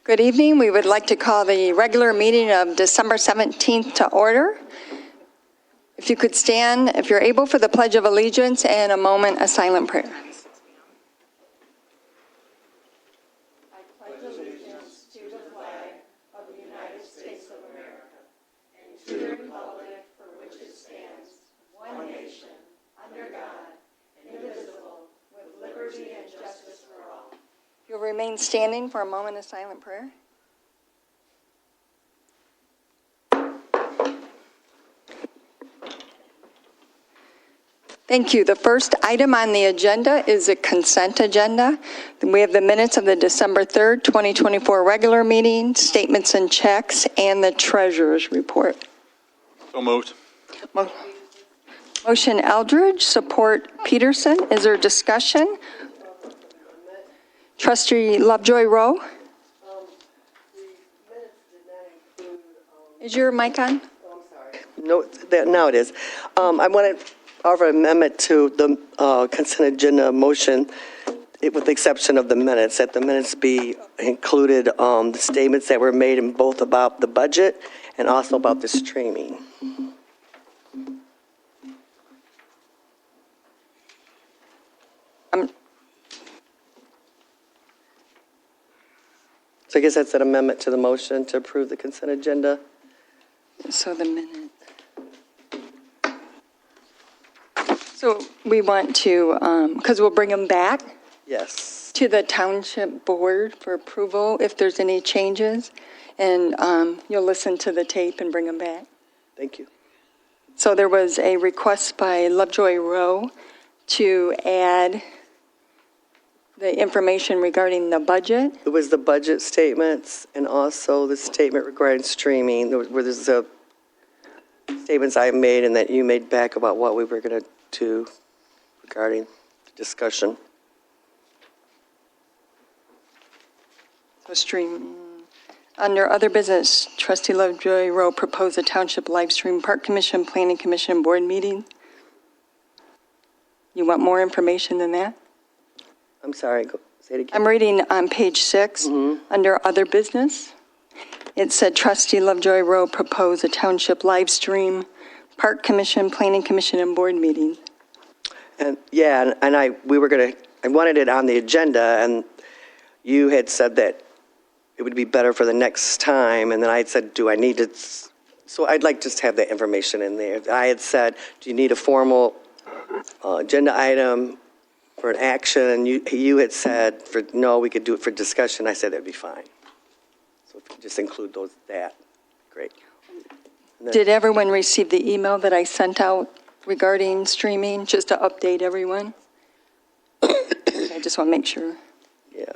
Good evening. We would like to call the regular meeting of December 17th to order. If you could stand, if you're able, for the Pledge of Allegiance and a moment of silent prayer. I pledge allegiance to the flag of the United States of America and to the republic for which it stands, one nation, under God, indivisible, with liberty and justice for all. You'll remain standing for a moment of silent prayer. Thank you. The first item on the agenda is a consent agenda. We have the minutes of the December 3rd, 2024 regular meeting, statements and checks, and the treasurer's report. So moved. Motion Eldridge, support Peterson. Is there discussion? Trustee Lovejoy Rowe? Is your mic on? Oh, I'm sorry. No, now it is. I want to offer an amendment to the consent agenda motion, with the exception of the minutes, that the minutes be included the statements that were made in both about the budget and also about the streaming. So I guess that's an amendment to the motion to approve the consent agenda. So the minute. So we want to, because we'll bring them back Yes. to the Township Board for approval if there's any changes, and you'll listen to the tape and bring them back. Thank you. So there was a request by Lovejoy Rowe to add the information regarding the budget. It was the budget statements and also the statement regarding streaming, where there's the statements I made and that you made back about what we were going to do regarding the discussion. So stream. Under other business, Trustee Lovejoy Rowe proposed a Township live stream Park Commission, Planning Commission, Board meeting. You want more information than that? I'm sorry, say it again. I'm reading on page 6, under other business. It said Trustee Lovejoy Rowe proposed a Township live stream Park Commission, Planning Commission, and Board meeting. And yeah, and I wanted it on the agenda, and you had said that it would be better for the next time, and then I had said, do I need to, so I'd like just to have that information in there. I had said, do you need a formal agenda item for an action? And you had said, no, we could do it for discussion. I said that'd be fine. So if you just include that, great. Did everyone receive the email that I sent out regarding streaming, just to update everyone? I just want to make sure. Yeah.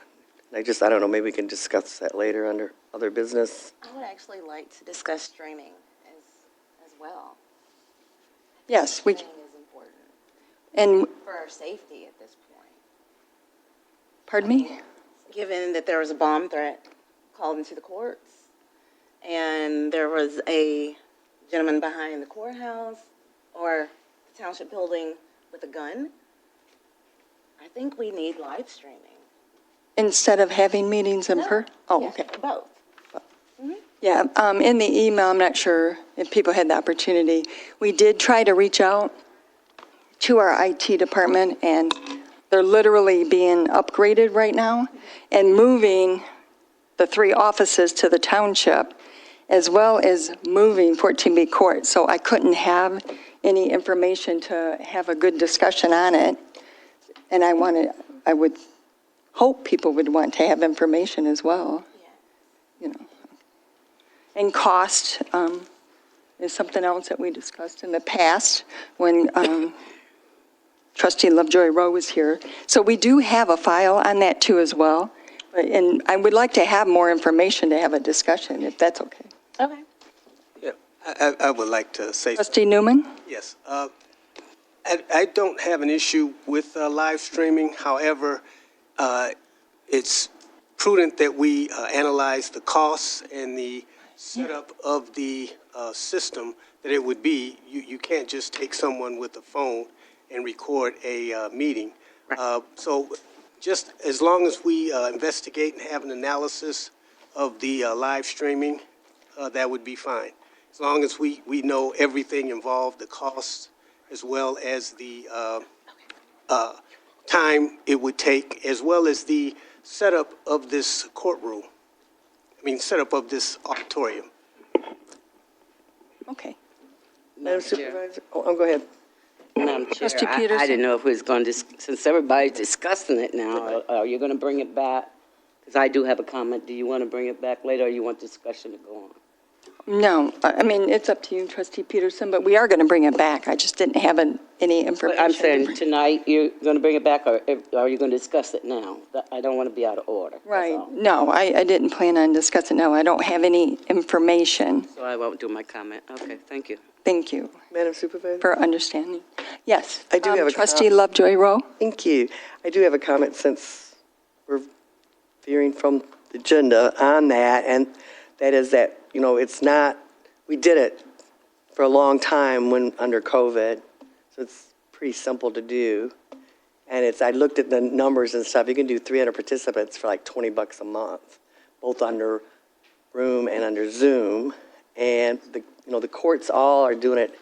I don't know, maybe we can discuss that later under other business. I would actually like to discuss streaming as well. Yes, we. Streaming is important And, for our safety at this point. pardon me? Given that there was a bomb threat called into the courts, and there was a gentleman behind the courthouse or the township building with a gun, I think we need live streaming. Instead of having meetings in person? Oh, Yeah, okay. both. Yeah, in the email, I'm not sure if people had the opportunity. We did try to reach out to our IT department, and they're literally being upgraded right now and moving the 3 offices to the township, as well as moving 14B Court. So I couldn't have any information to have a good discussion on it. And I would hope people would want to have information as well, you know. And cost is something else that we discussed in the past when Trustee Lovejoy Rowe was here. So we do have a file on that too as well. And I would like to have more information to have a discussion, if that's okay. Okay. Yeah, I would like to say. Trustee Newman? Yes. I don't have an issue with live streaming. However, it's prudent that we analyze the costs and the setup of the system that it would be. You can't just take someone with a phone and record a meeting. So just as long as we investigate and have an analysis of the live streaming, that would be fine. As long as we know everything involved, the costs, as well as the time it would take, as well as the setup of this courtroom. Setup of this auditorium. Okay. Madam Supervisor, go ahead. Madam Chair, Trustee I Peterson? didn't know if we was going to, since everybody's discussing it now, are you going to bring it back? Because I do have a comment. Do you want to bring it back later, or you want discussion to go on? No, it's up to you, Trustee Peterson, but we are going to bring it back. I just didn't have any information. I'm saying tonight, you're going to bring it back, or are you going to discuss it now? I don't want to be out of order. that's Right. all. No, I didn't plan on discussing. No, I don't have any information. So I won't do my comment. Okay, thank you. Thank you Madam Supervisor? for understanding. Yes. I do have a Trustee Lovejoy Rowe? Thank you. I do have a comment since we're veering from the agenda on that, and that is that, it's not, we did it for a long time when, under COVID, so it's pretty simple to do. And I looked at the numbers and stuff, you can do 300 participants for like $20 a month, both under Room and under Zoom. And the courts all are doing it,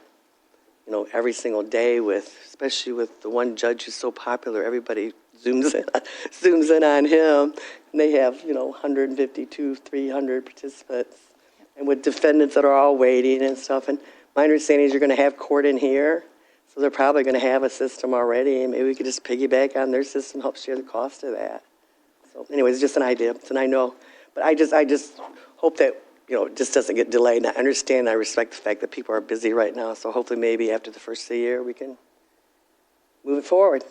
every single day especially with the one judge who's so popular, everybody zooms in on him. And they have, 152, 300 participants. And with defendants that are all waiting and stuff. And my understanding is you're going to have court in here. So they're probably going to have a system already. And maybe we could just piggyback on their system, help share the cost of that. So anyways, it's just an idea. And I know, but I just hope that, it just doesn't get delayed. And I understand, I respect the fact that people are busy right now. So hopefully maybe after the first of the year, we can move it forward.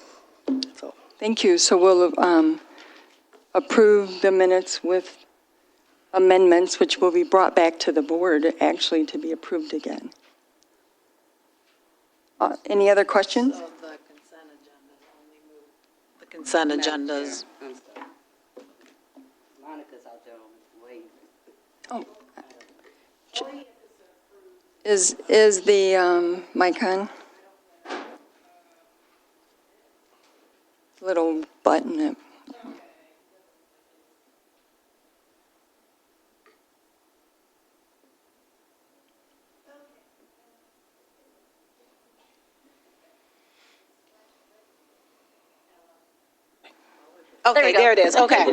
So. Thank you. So we'll approve the minutes with amendments, which will be brought back to the board, actually, to be approved again. Any other questions? So the consent agenda only move, the consent agendas. I'm sorry. Monica's out there waiting. Oh. Is the mic on? Little button. Okay, there it is, okay.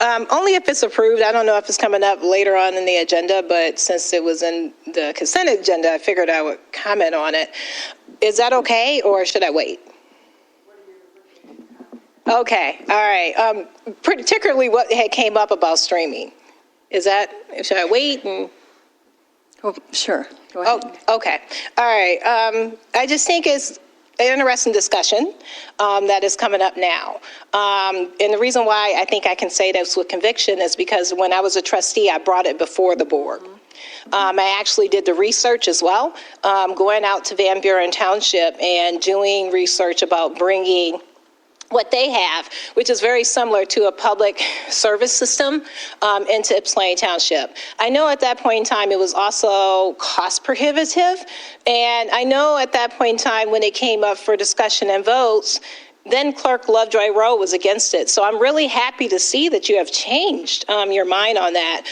Only if it's approved. I don't know if it's coming up later on in the agenda, but since it was in the consent agenda, I figured I would comment on it. Is that okay, or should I wait? Okay, all right. Particularly what had came up about streaming. Should I wait? Oh, sure. Go ahead. Oh, okay. All right. I just think it's an interesting discussion that is coming up now. And the reason why I think I can say this with conviction is because when I was a trustee, I brought it before the board. I actually did the research as well, going out to Van Buren Township and doing research about bringing what they have, which is very similar to a public service system, into Ypsilanti Township. I know at that point in time it was also cost prohibitive, and I know at that point in time when it came up for discussion and votes, then Clerk Lovejoy Rowe was against it. So I'm really happy to see that you have changed your mind on that,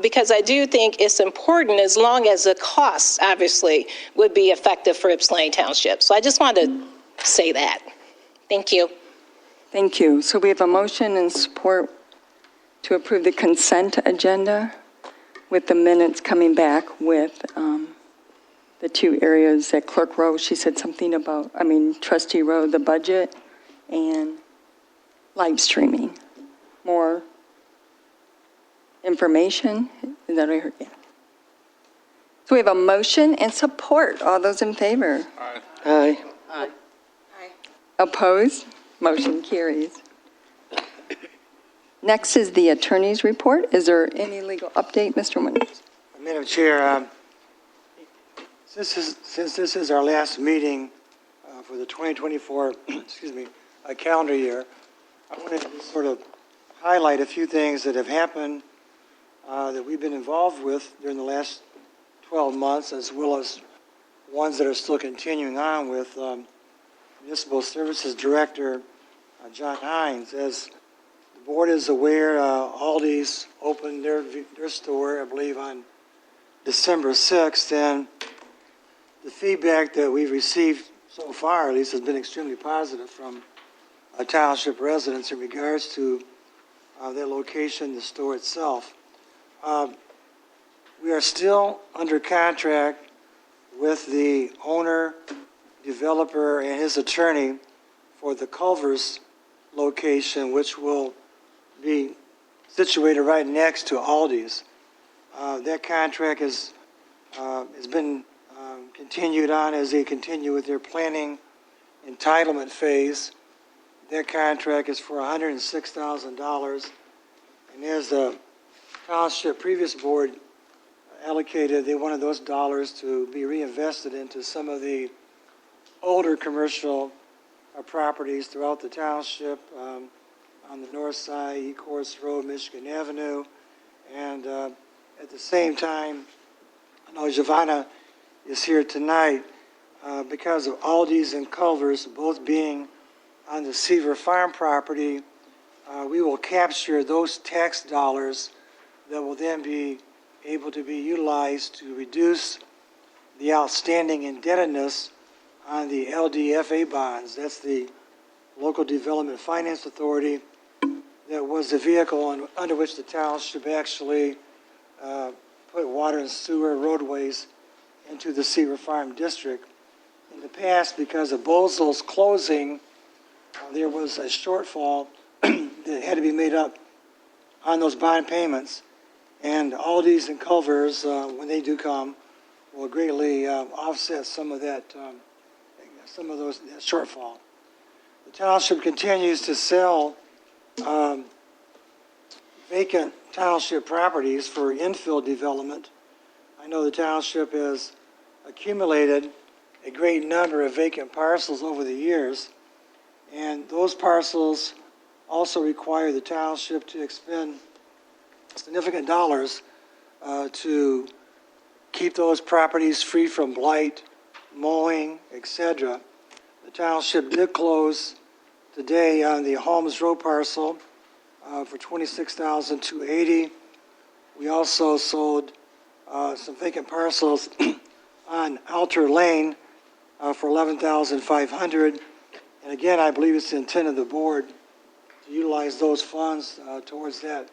because I do think it's important as long as the costs, obviously, would be effective for Ypsilanti Township. So I just wanted to say that. Thank you. Thank you. So we have a motion and support to approve the consent agenda with the minutes coming back with the two areas that Clerk Rowe, she said something about, Trustee Rowe, the budget and live streaming. More information? Is that what I heard? Yeah. So we have a motion and support. All those in favor? Aye. Aye. Opposed? Motion carries. Next is the attorney's report. Is there any legal update, Mr. Munoz? Madam Chair, since this is our last meeting for the 2024, calendar year, I wanted to sort of highlight a few things that have happened that we've been involved with during the last 12 months, as well as ones that are still continuing on with Municipal Services Director John Hines. As the board is aware, Aldi's opened their store, I believe, on December 6th, and the feedback that we've received so far, at least, has been extremely positive from Township residents in regards to their location, the store itself. We are still under contract with the owner, developer, and his attorney for the Culver's location, which will be situated right next to Aldi's. That contract has been continued on as they continue with their planning entitlement phase. Their contract is for $106,000, and as the Township previous board allocated, they wanted those dollars to be reinvested into some of the older commercial properties throughout the Township, on the north side, Ecorse Road, Michigan Avenue, and at the same time, I know Giovanna is here tonight because of Aldi's and Culver's both being on the Seaver Farm property. We will capture those tax dollars that will then be able to be utilized to reduce the outstanding indebtedness on the LDFA bonds. That's the Local Development Finance Authority. That was the vehicle under which the Township actually put water and sewer roadways into the Seaver Farm district. In the past, because of Bozel's closing, there was a shortfall that had to be made up on those bond payments. And Aldi's and Culver's, when they do come, will greatly offset some of that, that shortfall. The Township continues to sell vacant Township properties for infill development. I know the Township has accumulated a great number of vacant parcels over the years, and those parcels also require the Township to expend significant dollars to keep those properties free from blight, mowing, etc. The Township did close today on the Holmes Road parcel for $26,280. We also sold some vacant parcels on Alter Lane for $11,500. And again, I believe it's the intent of the board to utilize those funds towards that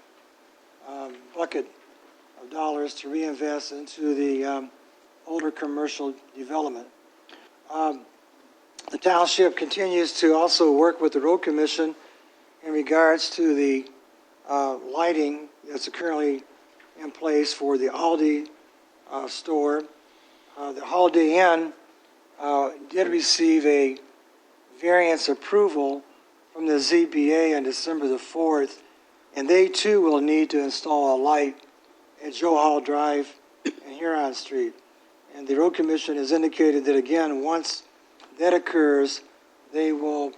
bucket of dollars to reinvest into the older commercial development. The Township continues to also work with the Road Commission in regards to the lighting that's currently in place for the Aldi store. The Holiday Inn did receive a variance approval from the ZBA on December the 4th, and they too will need to install a light at Joe Hall Drive and Huron Street. And the Road Commission has indicated that, again, once that occurs, they will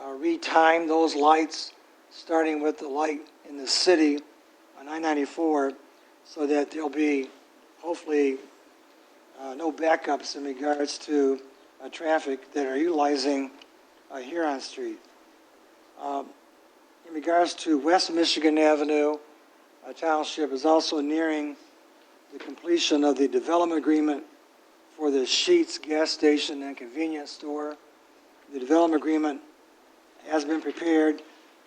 retime those lights, starting with the light in the city on I-94, so that there'll be hopefully no backups in regards to traffic that are utilizing Huron Street. In regards to West Michigan Avenue, Township is also nearing the completion of the development agreement for the Sheetz gas station and convenience store. The development agreement has been prepared.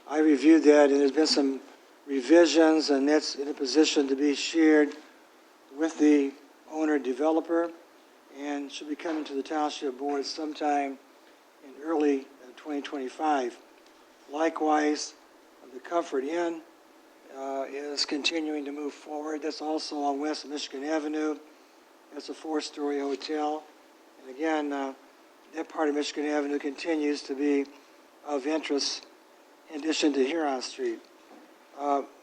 I reviewed that, and there's been some revisions, and that's in a position to be shared with the owner developer and should be coming to the Township Board sometime in early 2025. Likewise, the Comfort Inn is continuing to move forward. That's also on West Michigan Avenue. That's a 4-story hotel. And again, that part of Michigan Avenue continues to be of interest in addition to Huron Street.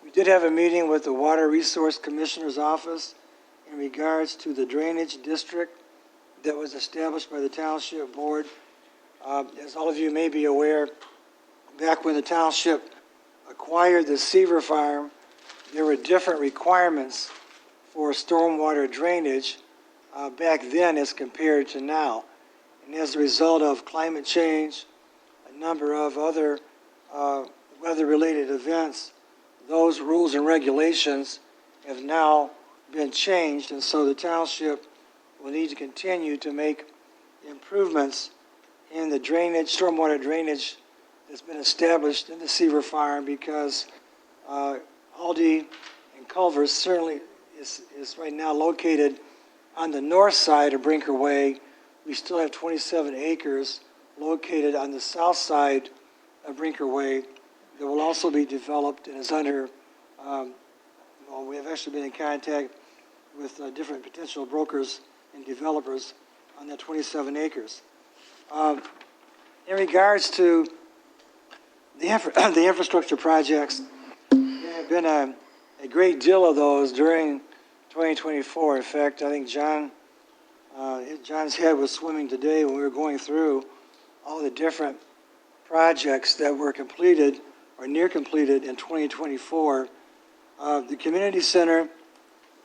We did have a meeting with the Water Resource Commissioner's Office in regards to the drainage district that was established by the Township Board. As all of you may be aware, back when the Township acquired the Seaver Farm, there were different requirements for stormwater drainage back then as compared to now. And as a result of climate change, a number of other weather-related events, those rules and regulations have now been changed, and so the township will need to continue to make improvements in the drainage, stormwater drainage that's been established in the Seaver Farm, because Aldi and Culver's certainly is right now located on the north side of Brinker Way. We still have 27 acres located on the south side of Brinker Way that will also be developed and is under, well, we have actually been in contact with different potential brokers and developers on that 27 acres. In regards to the infrastructure projects, there have been a great deal of those during 2024. In fact, I think John's head was swimming today when we were going through all the different projects that were completed or near completed in 2024. The community center,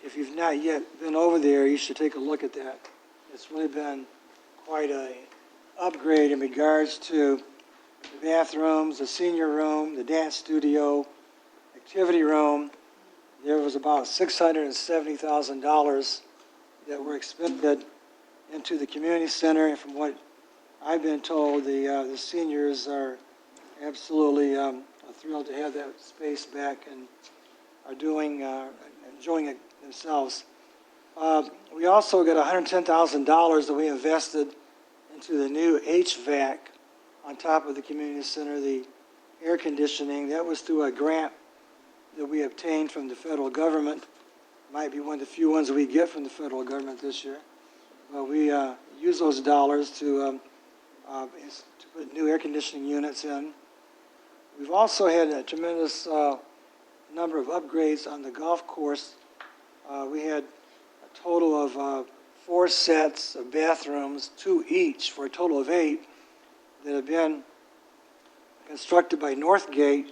if you've not yet been over there, you should take a look at that. It's really been quite a upgrade in regards to the bathrooms, the senior room, the dance studio, activity room. There was about $670,000 that were expended into the community center, and from what I've been told, the seniors are absolutely thrilled to have that space back and are enjoying it themselves. We also got $110,000 that we invested into the new HVAC on top of the community center, the air conditioning. That was through a grant that we obtained from the federal government. Might be one of the few ones we get from the federal government this year. But we use those dollars to put new air conditioning units in. We've also had a tremendous number of upgrades on the golf course. We had a total of 4 sets of bathrooms, 2 each, for a total of 8 that have been constructed by Northgate.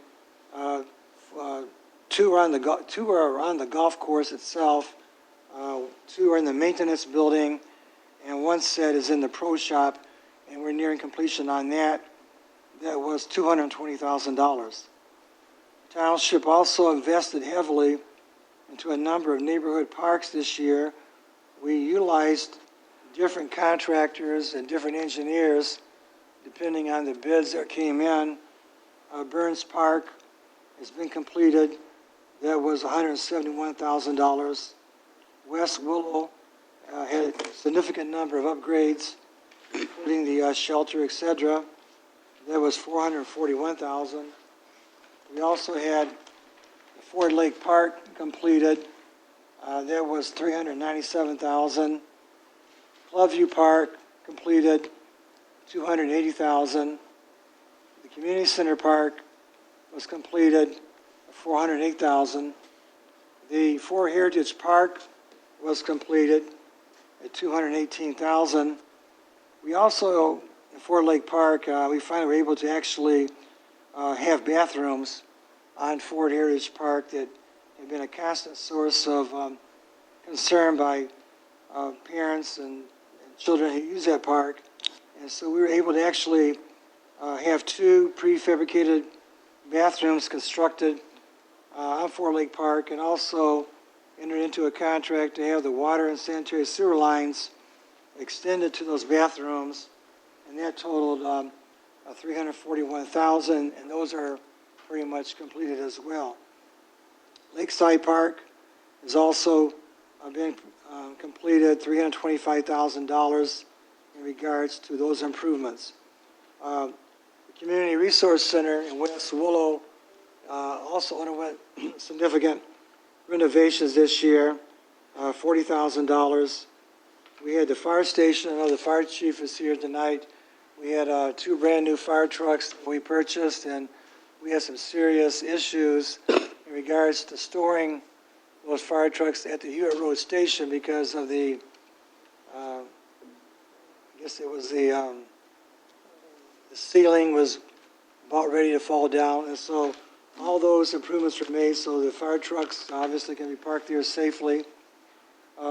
2 are on the golf course itself, 2 are in the maintenance building, and 1 set is in the pro shop, and we're nearing completion on that. That was $220,000. Township also invested heavily into a number of neighborhood parks this year. We utilized different contractors and different engineers depending on the bids that came in. Burns Park has been completed. That was $171,000. West Willow had a significant number of upgrades, including the shelter, etc. That was $441,000. We also had Ford Lake Park completed. That was $397,000. Clubview Park completed, $280,000. The Community Center Park was completed, $408,000. The Fort Heritage Park was completed at $218,000. We also, in Fort Lake Park, we finally were able to actually have bathrooms on Fort Heritage Park that have been a constant source of concern by parents and children who use that park. And so we were able to actually have 2 prefabricated bathrooms constructed on Fort Lake Park, and also entered into a contract to have the water and sanitary sewer lines extended to those bathrooms, and that totaled $341,000, and those are pretty much completed as well. Lakeside Park has also been completed, $325,000 in regards to those improvements. The Community Resource Center in West Willow also underwent significant renovations this year, $40,000. We had the fire station. I know the fire chief is here tonight. We had 2 brand new fire trucks that we purchased, and we had some serious issues in regards to storing those fire trucks at the Hewitt Road Station because of the, I guess it was the ceiling was about ready to fall down, and so all those improvements were made so the fire trucks obviously can be parked there safely.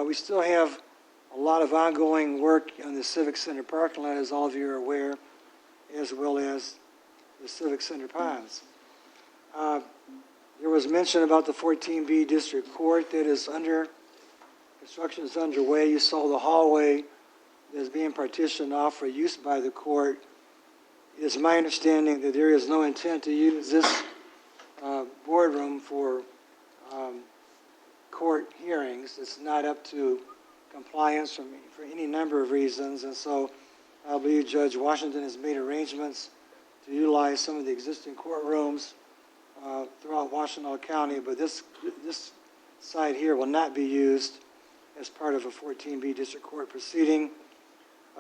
We still have a lot of ongoing work on the Civic Center parking lot, as all of you are aware, as well as the Civic Center ponds. There was mention about the 14B District Court that is construction is underway. You saw the hallway that is being partitioned off for use by the court. It is my understanding that there is no intent to use this boardroom for court hearings. It's not up to compliance for any number of reasons, and so I believe Judge Washington has made arrangements to utilize some of the existing courtrooms throughout Washtenaw County, but this site here will not be used as part of a 14B District Court proceeding.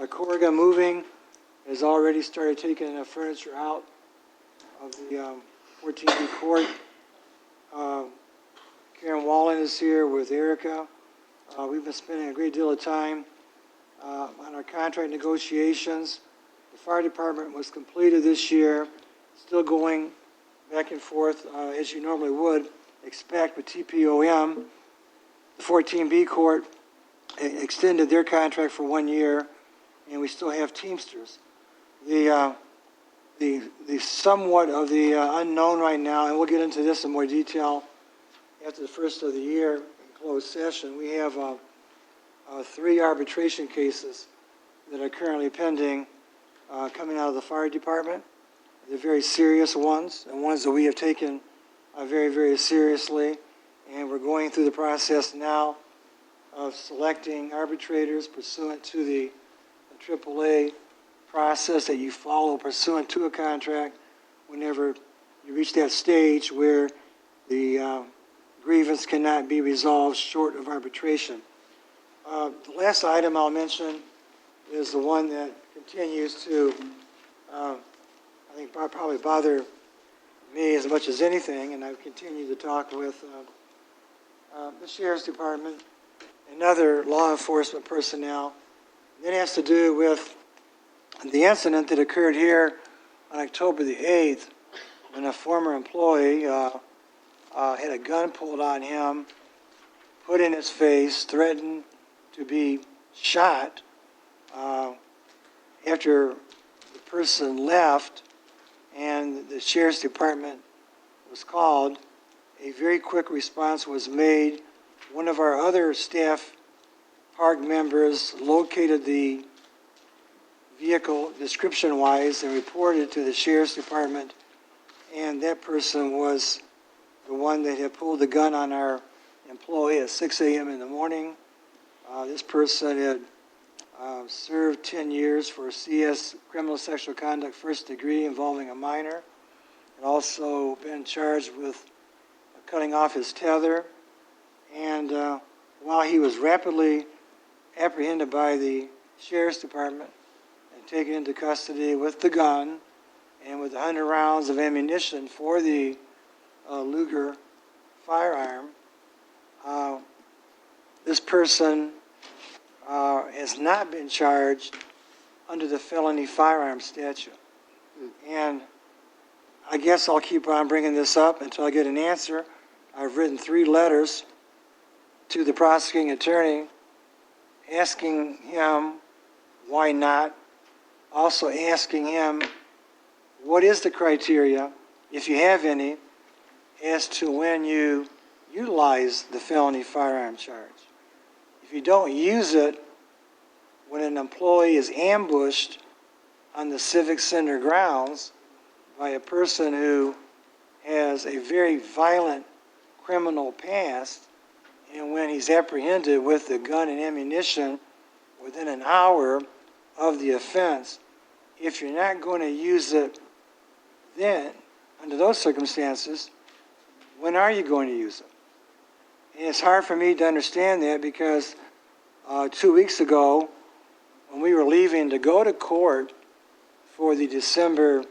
Corrigan Moving has already started taking the furniture out of the 14B Court. Karen Wallen is here with Erica. We've been spending a great deal of time on our contract negotiations. The fire department was completed this year, still going back and forth as you normally would expect with TPOM. The 14B Court extended their contract for 1 year, and we still have Teamsters. The somewhat of the unknown right now, and we'll get into this in more detail after the first of the year in closed session. We have 3 arbitration cases that are currently pending coming out of the fire department. They're very serious ones, and ones that we have taken very, very seriously. And we're going through the process now of selecting arbitrators pursuant to the AAA process that you follow pursuant to a contract whenever you reach that stage where the grievance cannot be resolved short of arbitration. The last item I'll mention is the one that continues to, I think, probably bother me as much as anything, and I've continued to talk with the Sheriff's Department and other law enforcement personnel. It has to do with the incident that occurred here on October the 8th when a former employee had a gun pulled on him, put in his face, threatened to be shot. After the person left and the Sheriff's Department was called, a very quick response was made. One of our other staff park members located the vehicle description-wise and reported to the Sheriff's Department, and that person was the one that had pulled the gun on our employee at 6 a.m. in the morning. This person had served 10 years for CS criminal sexual conduct first degree involving a minor, and also been charged with cutting off his tether. And while he was rapidly apprehended by the Sheriff's Department and taken into custody with the gun and with 100 rounds of ammunition for the Luger firearm, this person has not been charged under the felony firearm statute. And I guess I'll keep on bringing this up until I get an answer. I've written 3 letters to the prosecuting attorney asking him why not, also asking him what is the criteria, if you have any, as to when you utilize the felony firearm charge. If you don't use it when an employee is ambushed on the Civic Center grounds by a person who has a very violent criminal past, and when he's apprehended with the gun and ammunition within an hour of the offense, if you're not going to use it then, under those circumstances, when are you going to use it? And it's hard for me to understand that because 2 weeks ago, when we were leaving to go to court for the December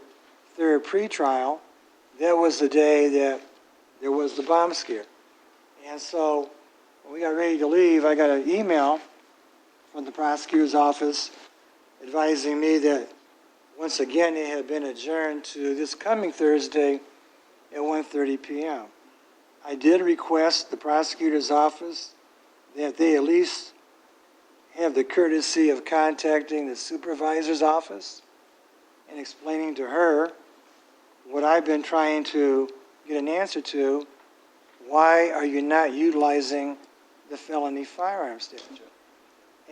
3rd pretrial, that was the day that there was the bomb scare. And so when we got ready to leave, I got an email from the prosecutor's office advising me that once again it had been adjourned to this coming Thursday at 1:30 p.m. I did request the prosecutor's office that they at least have the courtesy of contacting the supervisor's office and explaining to her what I've been trying to get an answer to, why are you not utilizing the felony firearms statute?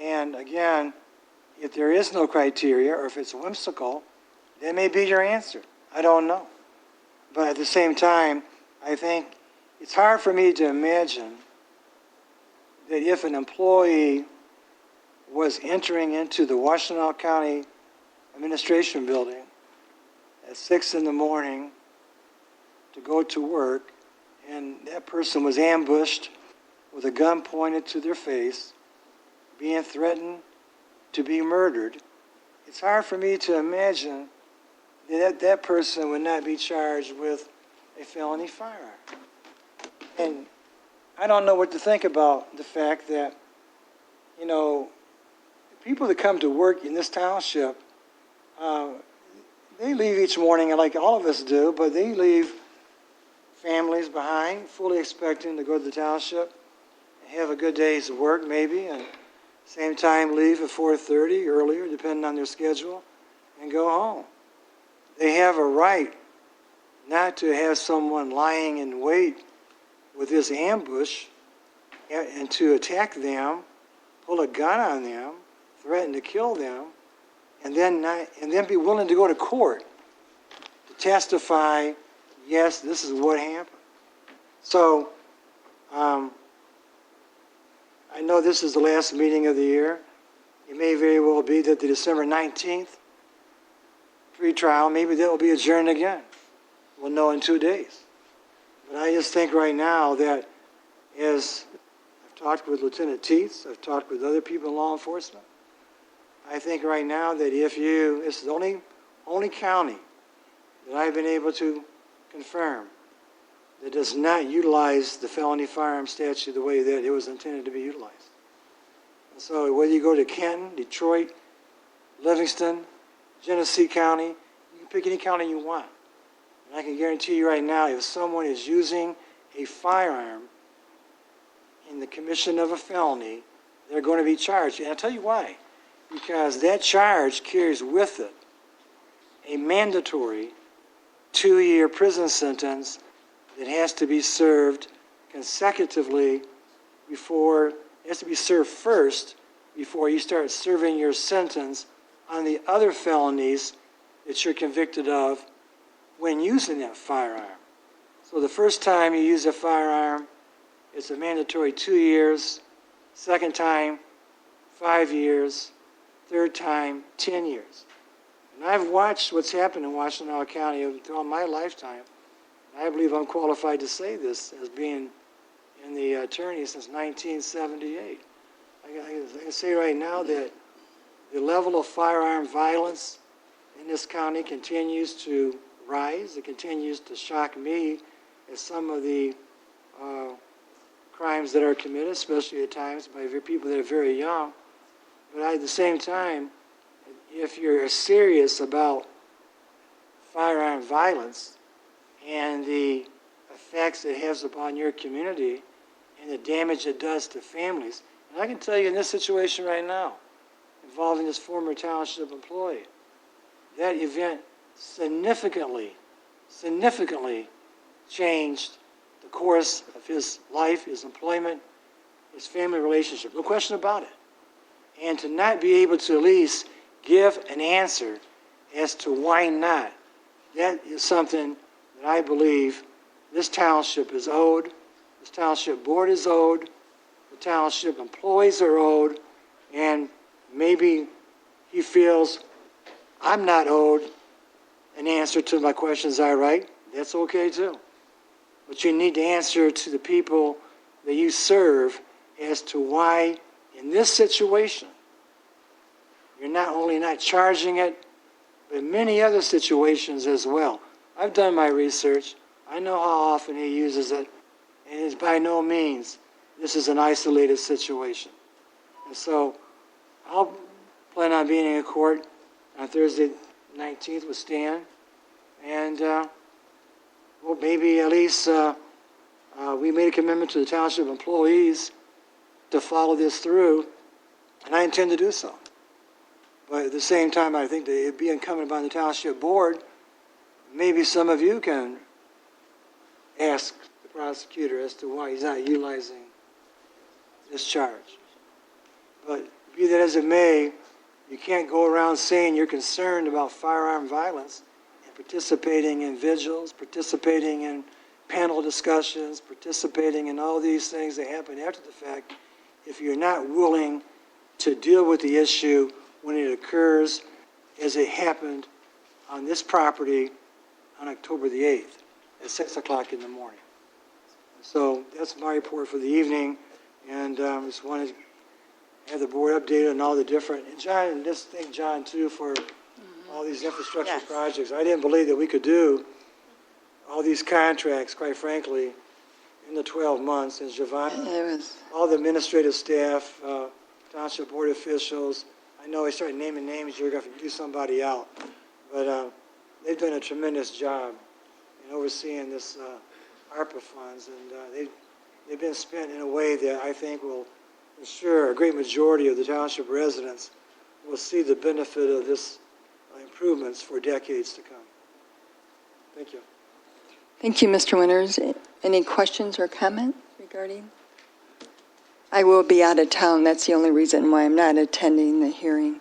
And again, if there is no criteria, or if it's whimsical, that may be your answer. I don't know. But at the same time, I think it's hard for me to imagine that if an employee was entering into the Washtenaw County Administration Building at 6 in the morning to go to work, and that person was ambushed with a gun pointed to their face, being threatened to be murdered, it's hard for me to imagine that that person would not be charged with a felony firearm. And I don't know what to think about the fact that, you know, people that come to work in this township, they leave each morning, like all of us do, but they leave families behind, fully expecting to go to the township, have a good day's work maybe, and same time leave at 4:30 earlier, depending on their schedule, and go home. They have a right not to have someone lying in wait with this ambush and to attack them, pull a gun on them, threaten to kill them, and then be willing to go to court to testify, yes, this is what happened. So, I know this is the last meeting of the year. It may very well be that the December 19th pre-trial, maybe that will be adjourned again. We'll know in 2 days. But I just think right now that as I've talked with Lieutenant Teets, I've talked with other people in law enforcement, I think right now that this is the only county that I've been able to confirm that does not utilize the felony firearm statute the way that it was intended to be utilized. And so whether you go to Kenton, Detroit, Livingston, Genesee County, you can pick any county you want. And I can guarantee you right now, if someone is using a firearm in the commission of a felony, they're going to be charged. And I'll tell you why. Because that charge carries with it a mandatory 2-year prison sentence that has to be served consecutively it has to be served first before you start serving your sentence on the other felonies that you're convicted of when using that firearm. So the first time you use a firearm, it's a mandatory 2 years. Second time, 5 years. Third time, 10 years. And I've watched what's happened in Washtenaw County throughout my lifetime. I believe I'm qualified to say this as being in the attorney since 1978. I can say right now that the level of firearm violence in this county continues to rise. It continues to shock me at some of the crimes that are committed, especially at times by people that are very young. But at the same time, if you're serious about firearm violence and the effects it has upon your community and the damage it does to families, and I can tell you in this situation right now, involving this former township employee, that event significantly changed the course of his life, his employment, his family relationship. No question about it. And to not be able to at least give an answer as to why not, that is something that I believe this township is owed, this township board is owed, the township employees are owed, and maybe he feels I'm not owed an answer to my questions I write. That's okay too. But you need to answer to the people that you serve as to why in this situation you're not only not charging it, but in many other situations as well. I've done my research. I know how often he uses it, and it's by no means this is an isolated situation. And so I'll plan on being in court on Thursday 19th with Stan, and well, maybe at least we made a commitment to the township employees to follow this through, and I intend to do so. But at the same time, I think that it'd be incumbent upon the township board, maybe some of you can ask the prosecutor as to why he's not utilizing this charge. But be that as it may, you can't go around saying you're concerned about firearm violence and participating in vigils, participating in panel discussions, participating in all these things that happen after the fact, if you're not willing to deal with the issue when it occurs as it happened on this property on October the 8th at 6 o'clock in the morning. So that's my report for the evening, and just wanted to have the board updated on all the different, and John, and just thank John too for all these infrastructure projects. I didn't believe that we could do all these contracts, quite frankly, in the 12 months, and Giovanni, all the administrative staff, township board officials. I know I started naming names, you're going to do somebody out, but they've done a tremendous job in overseeing this ARPA funds, and they've been spent in a way that I think will ensure a great majority of the township residents will see the benefit of this improvements for decades to come. Thank you. Thank you, Mr. Winters. Any questions or comments regarding? I will be out of town. That's the only reason why I'm not attending the hearing.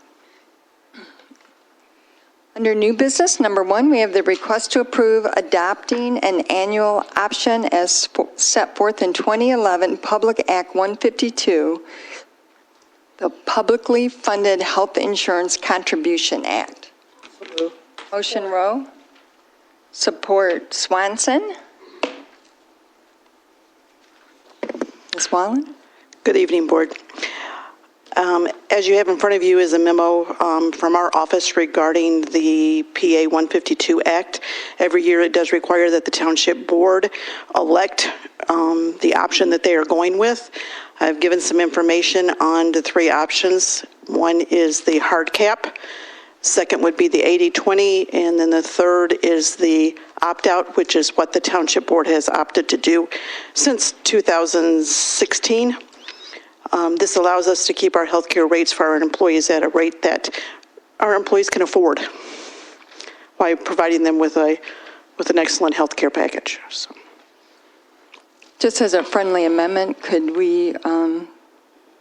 Under new business, number 1, we have the request to approve adopting an annual option as set forth in 2011 Public Act 152, the Publicly Funded Health Insurance Contribution Act. Motion Rowe. Support Swanson. Ms. Wallen? Good evening, Board. As you have in front of you is a memo from our office regarding the PA 152 Act. Every year it does require that the Township Board elect the option that they are going with. I've given some information on the 3 options. One is the hard cap. Second would be the 80-20, and then the third is the opt-out, which is what the Township Board has opted to do since 2016. This allows us to keep our health care rates for our employees at a rate that our employees can afford while providing them with an excellent health care package. So. Just as a friendly amendment, could we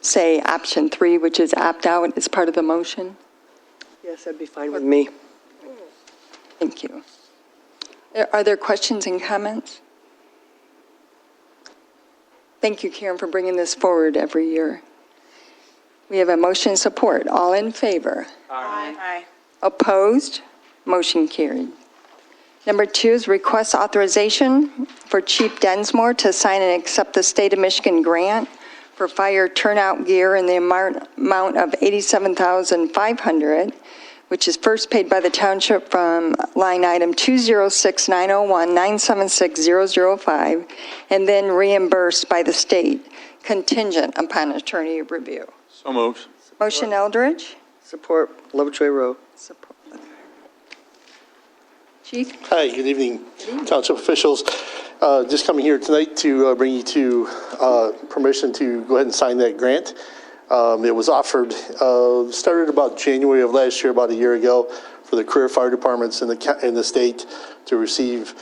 say option 3, which is opt-out, as part of the motion? Yes, that'd be fine with me. Thank you. Are there questions and comments? Thank you, Karen, for bringing this forward every year. We have a motion and support. All in favor? Aye. Opposed? Motion carried. Number 2 is request authorization for Chief Densmore to sign and accept the State of Michigan grant for fire turnout gear in the amount of $87,500, which is first paid by the township from line item 206-901-976-005, and then reimbursed by the state, contingent upon attorney review. So moved. Motion Eldridge. Support Lovejoy Rowe. Support. Chief? Hi, good evening, township officials. Just coming here tonight to bring you to permission to go ahead and sign that grant. It was offered, started about January of last year, about a year ago, for the career fire departments in the state to receive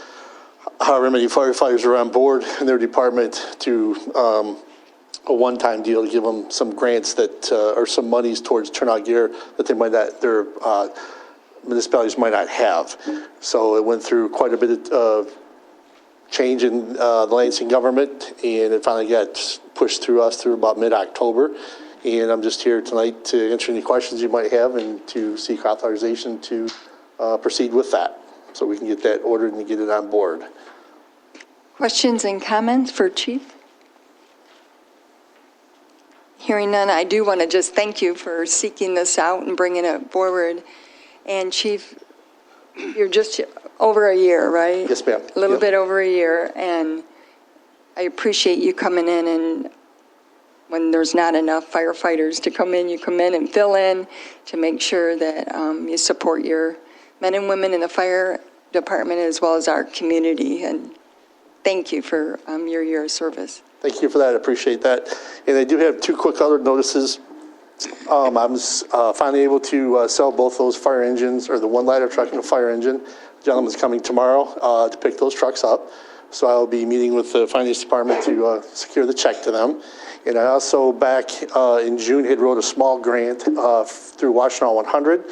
however many firefighters are on board in their department to a one-time deal to give them some grants that or some monies towards turnout gear that they might not, their municipalities might not have. So it went through quite a bit of change in the Lansing government, and it finally got pushed through us through about mid-October. And I'm just here tonight to answer any questions you might have and to seek authorization to proceed with that so we can get that ordered and get it on board. Questions and comments for Chief? Hearing none, I do want to just thank you for seeking this out and bringing it forward. And Chief, you're just over a year, right? Yes, ma'am. A little Yep. bit over a year, and I appreciate you coming in, and when there's not enough firefighters to come in, you come in and fill in to make sure that you support your men and women in the fire department as well as our community. And thank you for your year of service. Thank you for that. I appreciate that. And I do have 2 quick other notices. I'm finally able to sell both those fire engines, or the 1 ladder truck and the fire engine. gentleman's coming tomorrow to pick those trucks up. So I'll be meeting with the finance department to secure the check to them. And I also, back in June, had wrote a small grant through Washington 100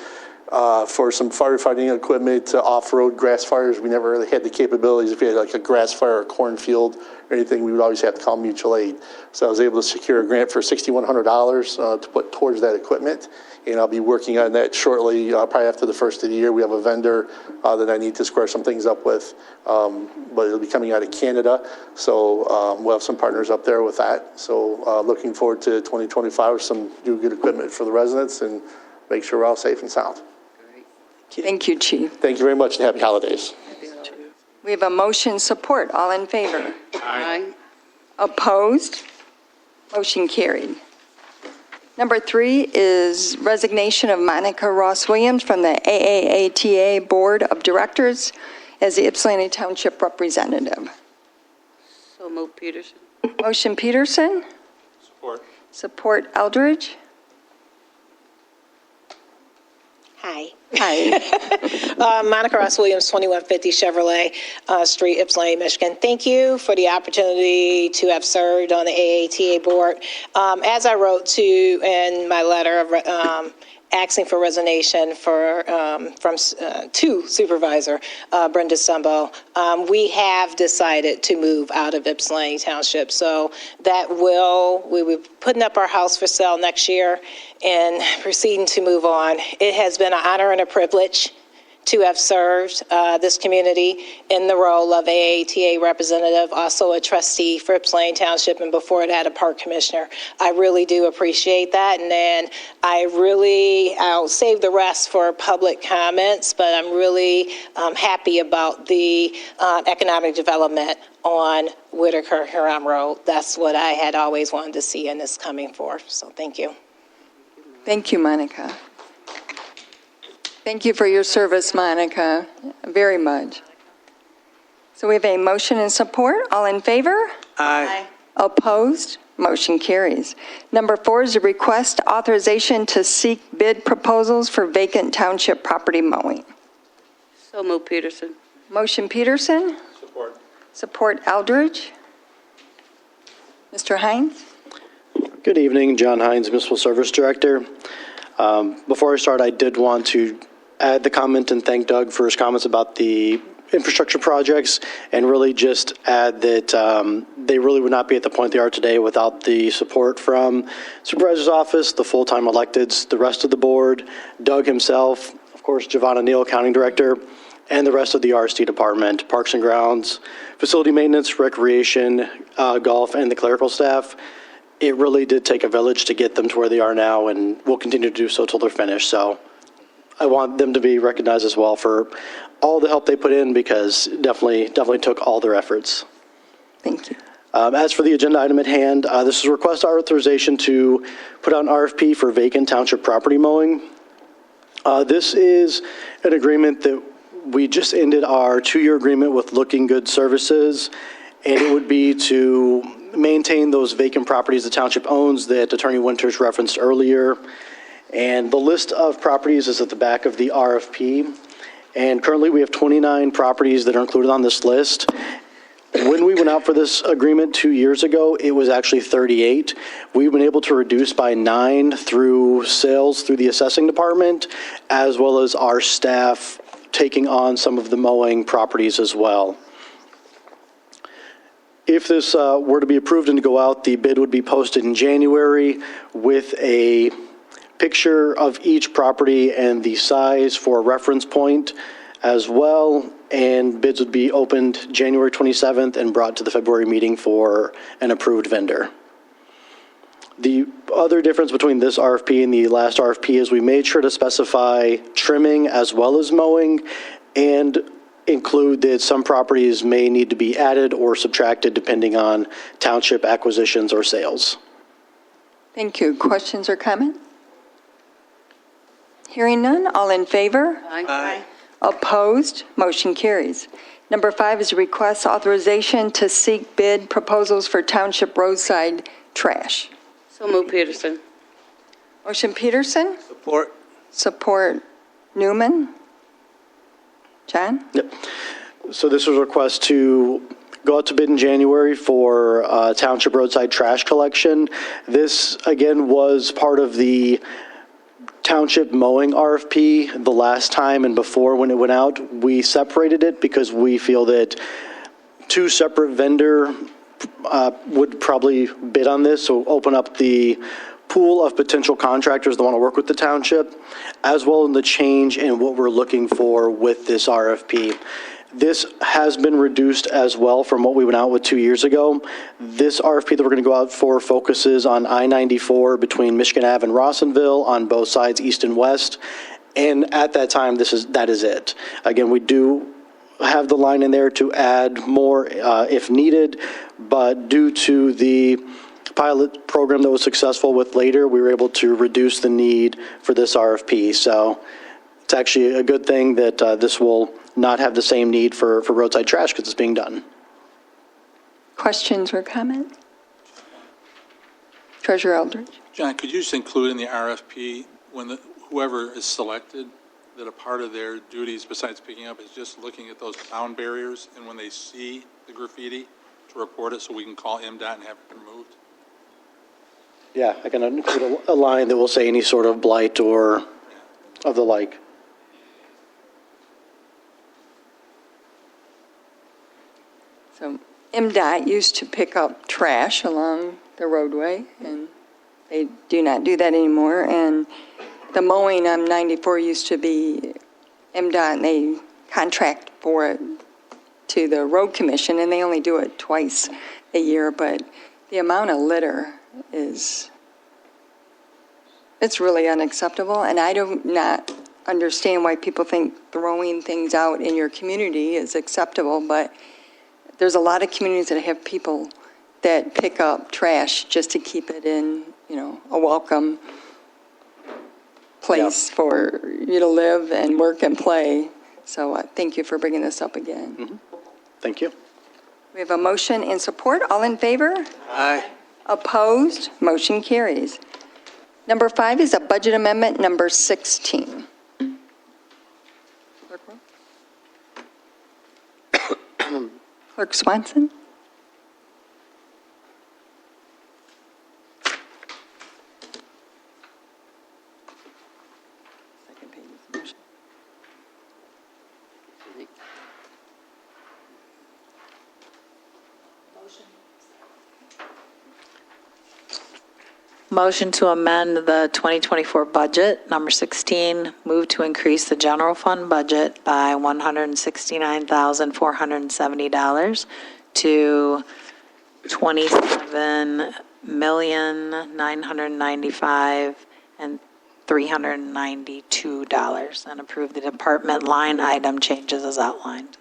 for some firefighting equipment, off-road grass fires. We never really had the capabilities. If we had like a grass fire or cornfield or anything, we would always have to call mutual aid. So I was able to secure a grant for $6,100 to put towards that equipment. And I'll be working on that shortly, probably after the first of the year. We have a vendor that I need to square some things up with, but it'll be coming out of Canada. So we'll have some partners up there with that. So looking forward to 2025 with some new good equipment for the residents and make sure we're all safe and sound. Thank you, Chief. Thank you very much and happy holidays. We have a motion support. All in favor? Aye. Opposed? Motion carried. Number 3 is resignation of Monica Ross Williams from the AAATA Board of Directors as the Ypsilanti Township representative. So move, Peterson. Motion Peterson? Support. Support Eldridge? Hi. Hi. Monica Ross Williams, 2150 Chevrolet Street, Ypsilanti, Michigan. Thank you for the opportunity to have served on the AATA board. As I wrote to in my letter of asking for resignation to Supervisor Brenda Stumbo, we have decided to move out of Ypsilanti Township. So that we will be putting up our house for sale next year and proceeding to move on. It has been an honor and a privilege to have served this community in the role of AATA representative, also a trustee for Ypsilanti Township, and before that, a park commissioner. I really do appreciate that, and then I'll save the rest for public comments, but I'm really happy about the economic development on Whitaker-Huron Road. That's what I had always wanted to see in this coming forth, so thank you. Thank you, Monica. Thank you for your service, Monica, very much. So we have a motion and support. All in favor? Aye. Opposed? Motion carries. Number 4 is a request authorization to seek bid proposals for vacant township property mowing. So move, Peterson. Motion Peterson? Support. Support Eldridge? Mr. Hines? Good evening, John Hines, Municipal Service Director. Before I start, I did want to add the comment and thank Doug for his comments about the infrastructure projects, and really just add that they really would not be at the point they are today without the support from Supervisor's Office, the full-time electeds, the rest of the board, Doug himself, of course, Giovanna Neal, Accounting Director, and the rest of the RSD Department, Parks and Grounds, Facility Maintenance, Recreation, Golf, and the clerical staff. It really did take a village to get them to where they are now, and will continue to do so till they're finished. So I want them to be recognized as well for all the help they put in, because definitely took all their efforts. Thank you. As for the agenda item at hand, this is a request authorization to put out an RFP for vacant township property mowing. This is an agreement that we just ended our 2-year agreement with Looking Good Services, and it would be to maintain those vacant properties the township owns that Attorney Winters referenced earlier. And the list of properties is at the back of the RFP. And currently we have 29 properties that are included on this list. When we went out for this agreement 2 years ago, it was actually 38. We've been able to reduce by 9 through sales through the assessing department, as well as our staff taking on some of the mowing properties as well. If this were to be approved and to go out, the bid would be posted in January with a picture of each property and the size for a reference point as well, and bids would be opened January 27th and brought to the February meeting for an approved vendor. The other difference between this RFP and the last RFP is we made sure to specify trimming as well as mowing, and include that some properties may need to be added or subtracted depending on township acquisitions or sales. Thank you. Questions or comments? Hearing none, all in favor? Aye. Opposed? Motion carries. Number 5 is a request authorization to seek bid proposals for township roadside trash. So move, Peterson. Motion Peterson? Support. Support Newman? John? Yep. So this was a request to go out to bid in January for township roadside trash collection. This, again, was part of the township mowing RFP the last time and before when it went out. We separated it because we feel that two separate vendor would probably bid on this, so open up the pool of potential contractors that want to work with the township, as well as the change in what we're looking for with this RFP. This has been reduced as well from what we went out with 2 years ago. This RFP that we're going to go out for focuses on I-94 between Michigan Ave and Rawsonville on both sides, east and west. And at that time, that is it. Again, we do have the line in there to add more if needed, but due to the pilot program that was successful with later, we were able to reduce the need for this RFP. So it's actually a good thing that this will not have the same need for roadside trash because it's being done. Questions or comments? Treasurer Eldridge. John, could you just include in the RFP when whoever is selected, that a part of their duties besides picking up is just looking at those sound barriers, and when they see the graffiti, to report it so we can call MDOT and have it removed? Yeah, I can include a line that will say any sort of blight or of the like. So MDOT used to pick up trash along the roadway, and they do not do that anymore. And the mowing on 94 used to be MDOT, and they contract for it to the road commission, and they only do it twice a year. But the amount of litter it's really unacceptable, and I do not understand why people think throwing things out in your community is acceptable, but there's a lot of communities that have people that pick up trash just to keep it in, a welcome place for you to live and work and play. So thank you for bringing this up again. Mm-hmm. Thank you. We have a motion and support. All in favor? Aye. Opposed? Motion carries. Number 5 is a budget amendment number 16. Clerk Swanson? Second page is the motion. Motion to amend the 2024 budget, number 16, move to increase the general fund budget by $169,470 to $27,995,392 and approve the department line item changes as outlined.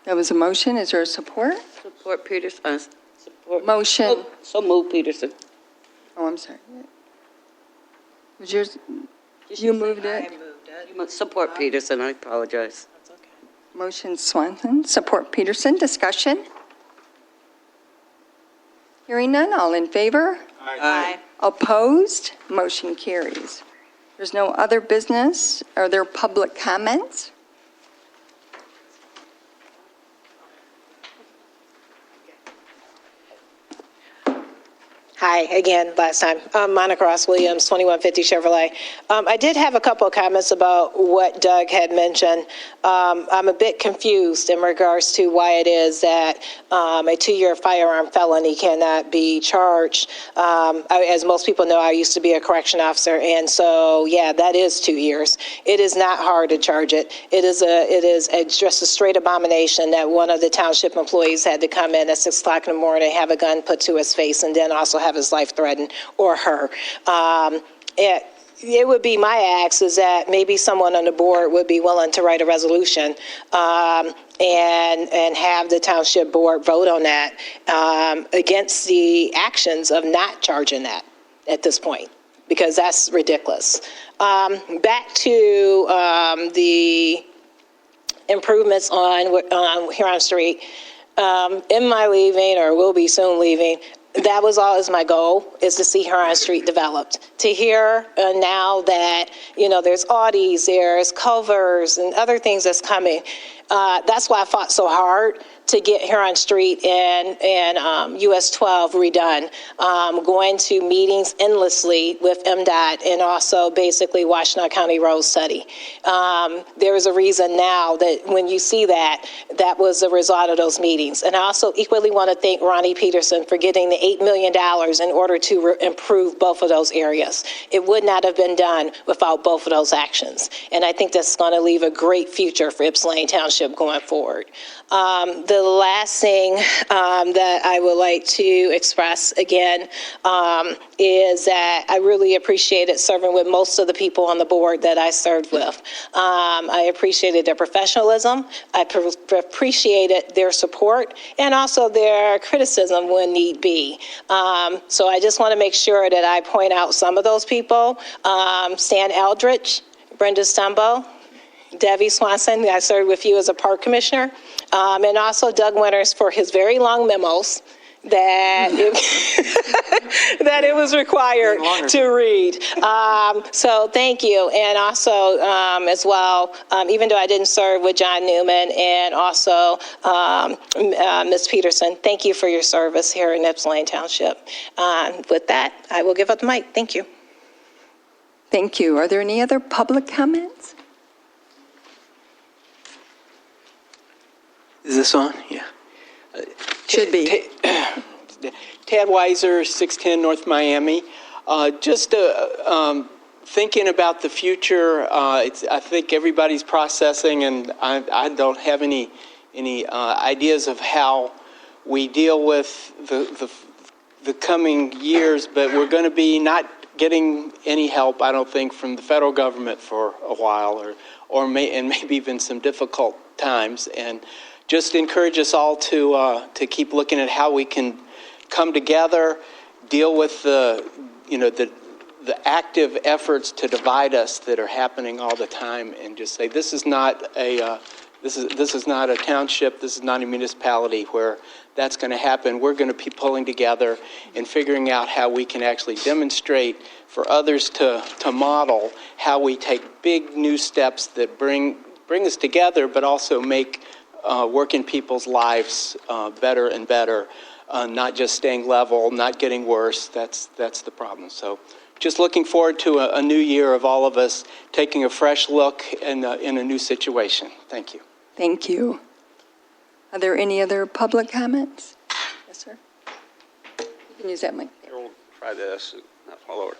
That was a motion. Is there a support? Support Peterson. Support. Motion. So move Peterson. Oh, I'm sorry. Was yours? You moved it? Support Peterson, I apologize. That's okay. Motion Swanson, support Peterson. Discussion? Hearing none, all in favor? Aye. Opposed? Motion carries. There's no other business. Are there public comments? Hi, again, last time. Monica Ross Williams, 2150 Chevrolet. I did have a couple of comments about what Doug had mentioned. I'm a bit confused in regards to why it is that a 2-year firearm felony cannot be charged. As most people know, I used to be a correction officer, and so, yeah, that is 2 years. It is not hard to charge it. It is just a straight abomination that one of the township employees had to come in at 6 o'clock in the morning, have a gun put to his face, and then also have his life threatened, or her. It would be my ask is that maybe someone on the board would be willing to write a resolution and have the township board vote on that against the actions of not charging that at this point, because that's ridiculous. Back to the improvements on Huron Street. In my leaving, or will be soon leaving, That was always my goal, is to see Huron Street developed. To hear now that, there's Audis, there's Culvers, and other things that's coming, that's why I fought so hard to get Huron Street and US 12 redone, going to meetings endlessly with MDOT and also basically Washtenaw County Road Study. There is a reason now that when you see that was the result of those meetings. And I also equally want to thank Ronnie Peterson for getting the $8 million in order to improve both of those areas. It would not have been done without both of those actions. And I think that's going to leave a great future for Ypsilanti Township going forward. The last thing that I would like to express again is that I really appreciated serving with most of the people on the board that I served with. I appreciated their professionalism. I appreciated their support and also their criticism when need be. So I just want to make sure that I point out some of those people. Stan Eldridge, Brenda Stumbo, Debbie Swanson, I served with you as a park commissioner, and also Doug Winters for his very long memos that that it was required to read. So thank you. And also as well, even though I didn't serve with John Newman and also Ms. Peterson, thank you for your service here in Ypsilanti Township. With that, I will give up the mic. Thank you. Thank you. Are there any other public comments? Is this on? Yeah. Should be. Tad Weiser, 610 North Miami. Just thinking about the future, I think everybody's processing, and I don't have any ideas of how we deal with the coming years, but we're going to be not getting any help, I don't think, from the federal government for a while, and maybe even some difficult times. And just encourage us all to keep looking at how we can come together, deal with the active efforts to divide us that are happening all the time, and just say this is not a township, this is not a municipality where that's going to happen. We're going to be pulling together and figuring out how we can actually demonstrate for others to model how we take big new steps that bring us together, but also make working people's lives better and better, not just staying level, not getting worse. That's the problem. So just looking forward to a new year of all of us taking a fresh look in a new situation. Thank you. Thank you. Are there any other public comments? Yes, sir. You can use that mic. We'll try this, not all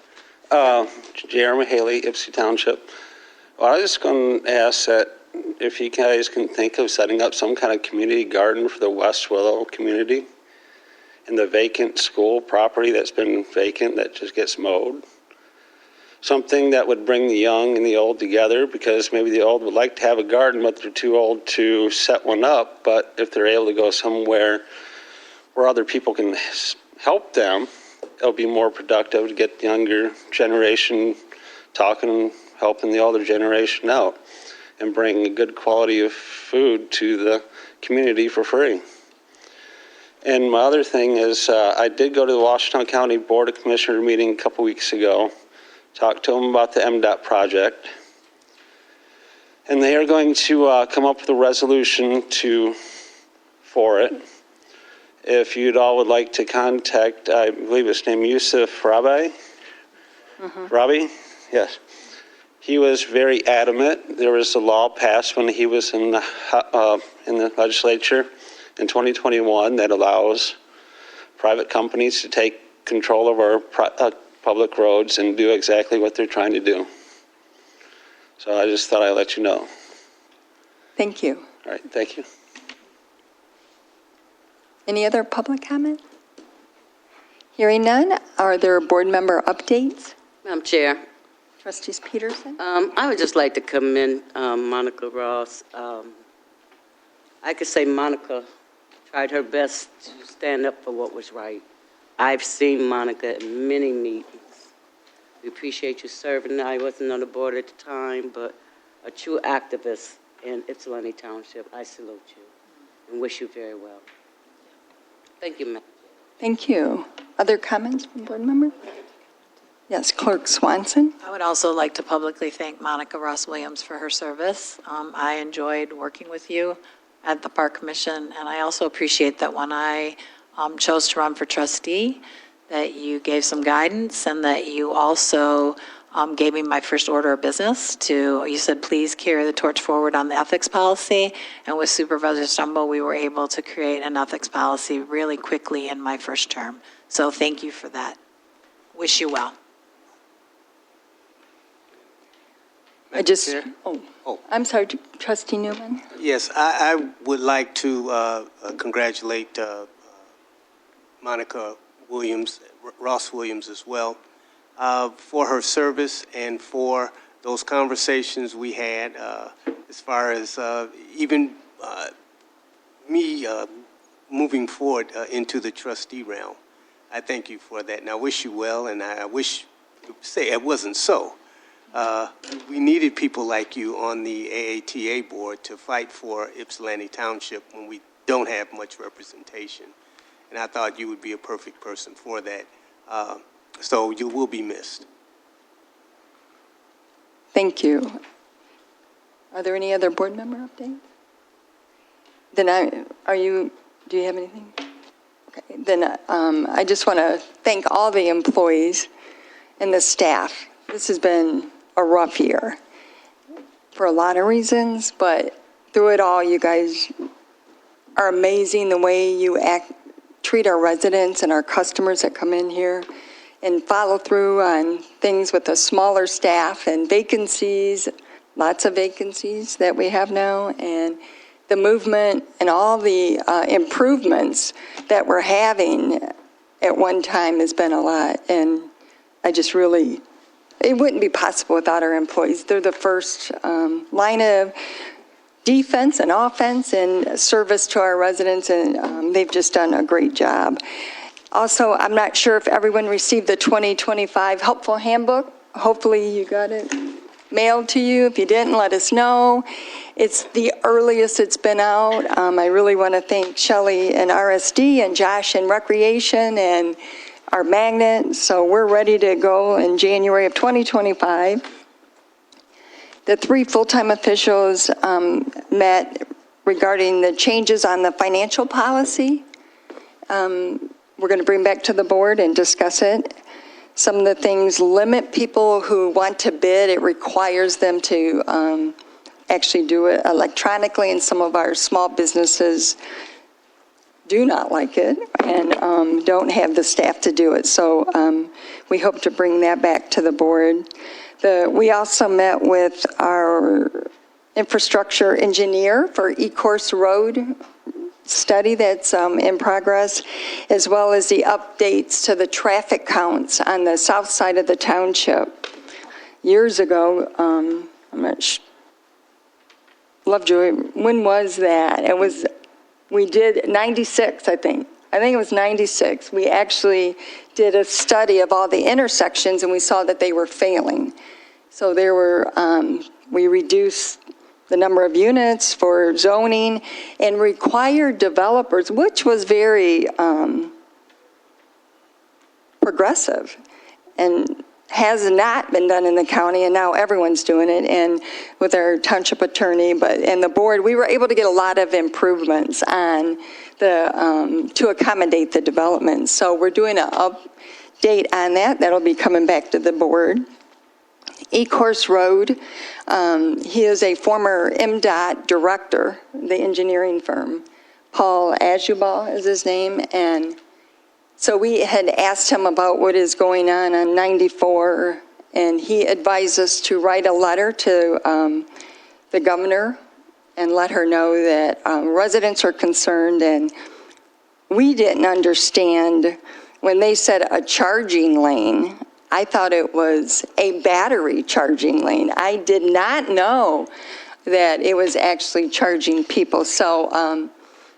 over. Jeremy Haley, Ypsi Township. Well, I was just going to ask that if you guys can think of setting up some kind of community garden for the West Willow community and the vacant school property that's been vacant that just gets mowed. Something that would bring the young and the old together, because maybe the old would like to have a garden, but they're too old to set one up. But if they're able to go somewhere where other people can help them, it'll be more productive to get the younger generation talking and helping the older generation out and bring a good quality of food to the community for free. And my other thing is I did go to the Washtenaw County Board of Commissioners meeting a couple weeks ago, talked to them about the MDOT project, and they are going to come up with a resolution for it. If you'd all would like to contact, I believe his name Yusuf Rabi. Rabi? Yes. He was very adamant. There was a law passed when he was in the legislature in 2021 that allows private companies to take control of our public roads and do exactly what they're trying to do. So I just thought I'd let you know. Thank you. All right, thank you. Any other public comment? Hearing none, are there board member updates? Madam Chair. Trustees Peterson? I would just like to commend Monica Ross. I could say Monica tried her best to stand up for what was right. I've seen Monica at many meetings. We appreciate you serving. I wasn't on the board at the time, but a true activist in Ypsilanti Township. I salute you and wish you very well. Thank you, ma'am. Thank you. other comments from board member? Yes, Clerk Swanson. I would also like to publicly thank Monica Ross Williams for her service. I enjoyed working with you at the Park Commission, and I also appreciate that when I chose to run for trustee, that you gave some guidance and that you also gave me my first order of business you said, please carry the torch forward on the ethics policy. And with Supervisor Stumble, we were able to create an ethics policy really quickly in my first term. So thank you for that. Wish you well. I'm sorry, Trustee Newman. Yes, I would like to congratulate Monica Williams, Ross Williams as well, for her service and for those conversations we had as far as even me moving forward into the trustee realm. I thank you for that, and I wish you well, and I wish, say it wasn't so. We needed people like you on the AATA board to fight for Ypsilanti Township when we don't have much representation. And I thought you would be a perfect person for that. So you will be missed. Thank you. Are there any other board member updates? Then do you have anything? Okay, then I just want to thank all the employees and the staff. This has been a rough year for a lot of reasons, but through it all, you guys are amazing the way you treat our residents and our customers that come in here and follow through on things with a smaller staff and vacancies, lots of vacancies that we have now, and the movement and all the improvements that we're having at one time has been a lot. And I just really, it wouldn't be possible without our employees. They're the first line of defense and offense and service to our residents, and they've just done a great job. Also, I'm not sure if everyone received the 2025 Helpful Handbook. Hopefully you got it mailed to you. If you didn't, let us know. It's the earliest it's been out. I really want to thank Shelley and RSD and Josh and Recreation and our magnet. So we're ready to go in January of 2025. The 3 full-time officials met regarding the changes on the financial policy. We're going to bring back to the board and discuss it. Some of the things limit people who want to bid. It requires them to actually do it electronically, and some of our small businesses do not like it and don't have the staff to do it. So we hope to bring that back to the board. We also met with our infrastructure engineer for E-Course Road study that's in progress, as well as the updates to the traffic counts on the south side of the township. Years ago, I'm not sure, Lovejoy, when was that? We did 96, I think. I think it was 96. We actually did a study of all the intersections, and we saw that they were failing. So there were, we reduced the number of units for zoning and required developers, which was very progressive and has not been done in the county, and now everyone's doing it, and with our township attorney and the board, we were able to get a lot of improvements on to accommodate the development. So we're doing an update on that. That'll be coming back to the board. E-Course Road, he is a former MDOT director, the engineering firm. Paul Ajubal is his name, and so we had asked him about what is going on 94, and he advised us to write a letter to the governor and let her know that residents are concerned, and we didn't understand when they said a charging lane. I thought it was a battery charging lane. I did not know that it was actually charging people. So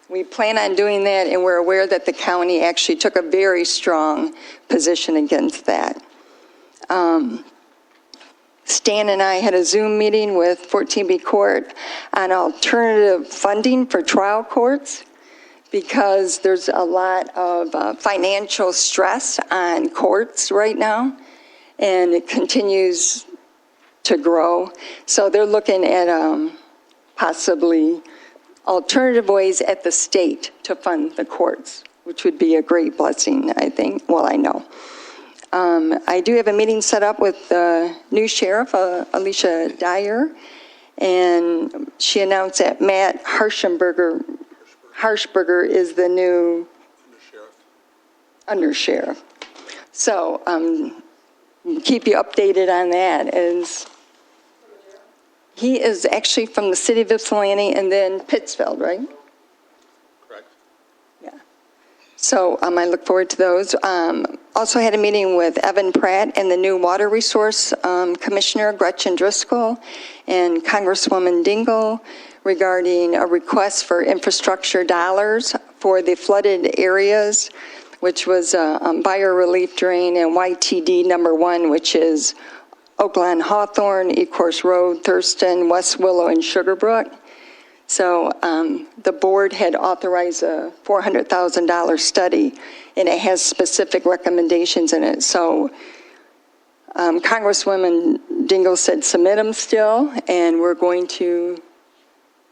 we plan on doing that, and we're aware that the county actually took a very strong position against that. Stan and I had a Zoom meeting with 14B Court on alternative funding for trial courts. because there's a lot of financial stress on courts right now, and it continues to grow. So they're looking at possibly alternative ways at the state to fund the courts, which would be a great blessing, I think. Well, I know. I do have a meeting set up with the new sheriff, Alicia Dyer, and she announced that Matt Harshberger is the new undersheriff. So keep you updated on that. As he is actually from the city of Ypsilanti and then Pittsfield, right? Correct. Yeah. So I look forward to those. Also had a meeting with Evan Pratt and the new Water Resource Commissioner, Gretchen Driscoll, and Congresswoman Dingell regarding a request for infrastructure dollars for the flooded areas, which was Buyer Relief Drain and YTD number 1, which is Oakland Hawthorne, Ecorse Road, Thurston, West Willow, and Sugarbrook. So the board had authorized a $400,000 study, and it has specific recommendations in it. So Congresswoman Dingell said submit them still, and we're going to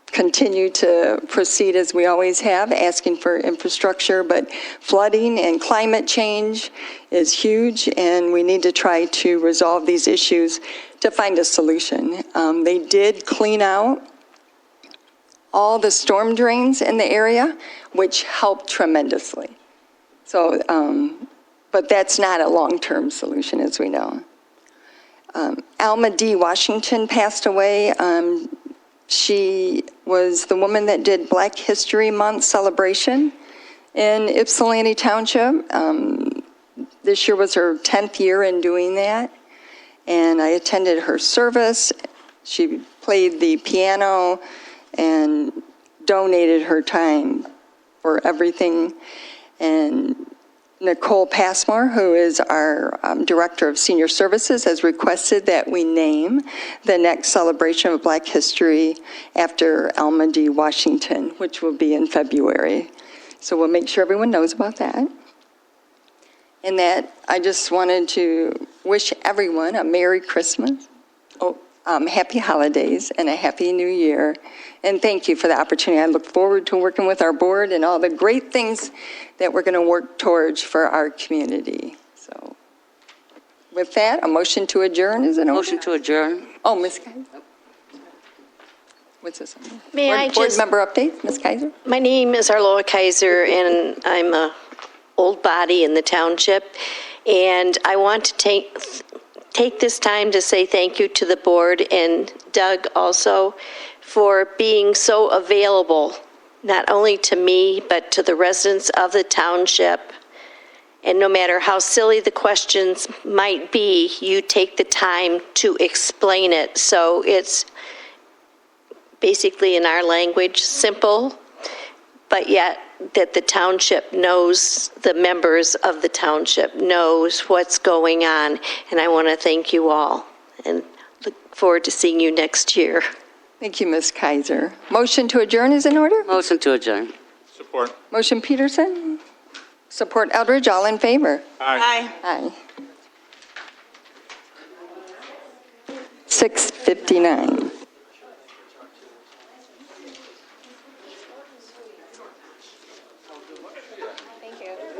continue to proceed as we always have, asking for infrastructure, but flooding and climate change is huge, and we need to try to resolve these issues to find a solution. They did clean out all the storm drains in the area, which helped tremendously. So, but that's not a long-term solution, as we know. Alma D. Washington passed away. She was the woman that did Black History Month celebration in Ypsilanti Township. This year was her 10th year in doing that, and I attended her service. She played the piano and donated her time for everything. And Nicole Passmore, who is our Director of Senior Services, has requested that we name the next celebration of Black History after Alma D. Washington, which will be in February. So we'll make sure everyone knows about that. And that I just wanted to wish everyone a Merry Christmas, Happy Holidays, and a Happy New Year. And thank you for the opportunity. I look forward to working with our board and all the great things that we're going to work towards for our community. So with that, a motion to adjourn is in order. Motion to adjourn. Oh, Ms. Kaiser. What's this? May I Board just, member update, Ms. Kaiser? my name is Arloa Kaiser, and I'm a old body in the township. And I want to take this time to say thank you to the board and Doug also for being so available, not only to me, but to the residents of the township. And no matter how silly the questions might be, you take the time to explain it. So it's basically, in our language, simple, but yet that the township knows, the members of the township knows what's going on. And I want to thank you all and look forward to seeing you next year. Thank you, Ms. Kaiser. Motion to adjourn is in order? Motion to adjourn. Support. Motion Peterson? Support Eldridge, all in favor? Aye. Aye. 6:59.